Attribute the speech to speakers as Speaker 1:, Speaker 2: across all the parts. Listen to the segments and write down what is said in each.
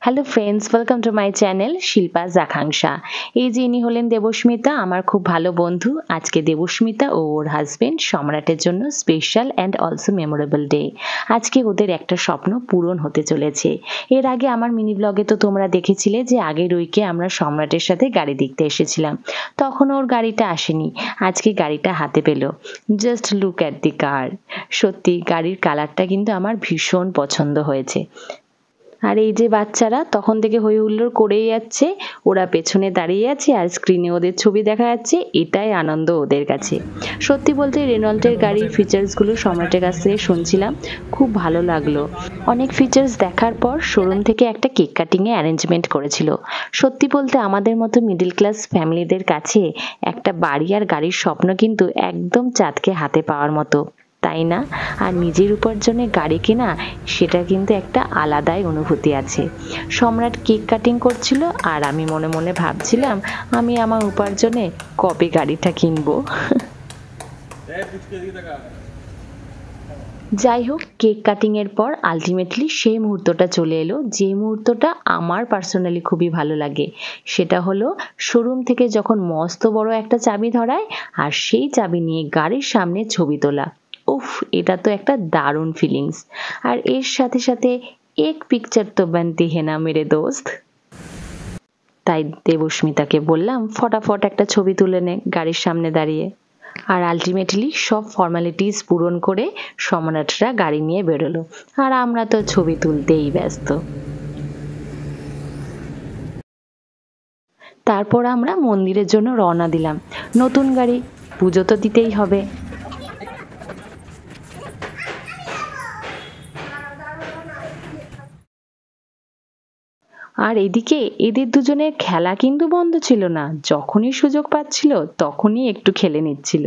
Speaker 1: Hello friends, welcome to my channel Shilpa's Akanksha. এই যে ইনি হলেন দেবস্মিতা, আমার খুব ভালো বন্ধু। আজকে দেবস্মিতা ও ওর হাজবেন্ড সম্রাটের জন্য special and also memorable day. আজকে ওদের একটা স্বপ্ন পূরণ হতে চলেছে। এর আগে আমার মিনি ব্লগে তো তোমরা দেখেছিলে যে আগের উইকে আমরা সম্রাটের সাথে গাড়ি দেখতে এসেছিলাম, তখন ওর গাড়িটা আসেনি, আজকে গাড়িটা হাতে পেল। জাস্ট লুক অ্যাট দি কার। সত্যি গাড়ির কালারটা কিন্তু আমার ভীষণ পছন্দ হয়েছে। আর এই যে বাচ্চারা তখন থেকে হই হুল্লোড় করেই যাচ্ছে, ওরা পেছনে দাঁড়িয়ে আছে আর স্ক্রিনে ওদের ছবি দেখা যাচ্ছে, এটাই আনন্দ ওদের কাছে। সত্যি বলতে রেনল্টের গাড়ির ফিচার্সগুলো সম্রাটের কাছ থেকে শুনছিলাম, খুব ভালো লাগলো। অনেক ফিচার্স দেখার পর শোরুম থেকে একটা কেক কাটিংয়ে অ্যারেঞ্জমেন্ট করেছিল। সত্যি বলতে আমাদের মতো মিডল ক্লাস ফ্যামিলিদের কাছে একটা বাড়ি আর গাড়ির স্বপ্ন কিন্তু একদম চাঁদকে হাতে পাওয়ার মতো, তাই না? আর নিজের উপার্জনে গাড়ি কেনা, সেটা কিন্তু একটা আলাদাই অনুভূতি আছে। সম্রাট কেক কাটিং করছিল আর আমি মনে মনে ভাবছিলাম আমি আমার উপার্জনে কবে গাড়িটা কিনবো। যাই হোক, কেক কাটিং এর পর আলটিমেটলি সেই মুহূর্তটা চলে এলো, যে মুহূর্তটা আমার পার্সোনালি খুবই ভালো লাগে। সেটা হলো শোরুম থেকে যখন মস্ত বড় একটা চাবি ধরায় আর সেই চাবি নিয়ে গাড়ির সামনে ছবি তোলা। উফ, এটা তো একটা দারুণ ফিলিংস। আর এর সাথে সাথে এক পিকচার তো বানতি হে না মেরে দোস্ত। তাই দেবস্মিতাকে বললাম ফটাফট একটা ছবি তুলে নে গাড়ির সামনে দাঁড়িয়ে। আর আলটিমেটলি সব ফর্মালিটিস পূরণ করে সম্রাটরা গাড়ি নিয়ে বেরোলো, আর আমরা তো ছবি তুলতেই ব্যস্ত। তারপর আমরা মন্দিরের জন্য রওনা দিলাম। নতুন গাড়ি, পুজো তো দিতেই হবে। আর এদিকে এদের দুজনের খেলা কিন্তু বন্ধ ছিল না, যখনই সুযোগ পাচ্ছিল তখনই একটু খেলে নিচ্ছিল।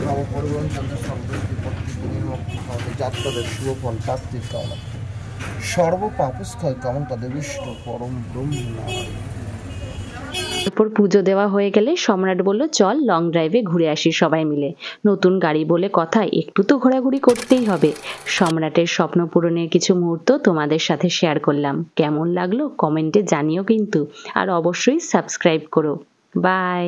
Speaker 2: নবপরিবহন যন্ত্র সম্পর্কে প্রত্যেকদিনের মুক্তি হবে যাত্রাদের শুভ ফল প্রাপ্তির কামনা সর্বপাপস্ক্ষয় কামন তদেবিষ্ট পরম ব্রহ্ম।
Speaker 1: এরপর পুজো দেওয়া হয়ে গেলে সম্রাট বলল চল লং ড্রাইভে ঘুরে আসি সবাই মিলে। নতুন গাড়ি বলে কথা, একটু তো ঘোরাঘুরি করতেই হবে। সম্রাটের স্বপ্ন পূরণের কিছু মুহূর্ত তোমাদের সাথে শেয়ার করলাম। কেমন লাগলো কমেন্টে জানিও কিন্তু, আর অবশ্যই সাবস্ক্রাইব করো। বাই।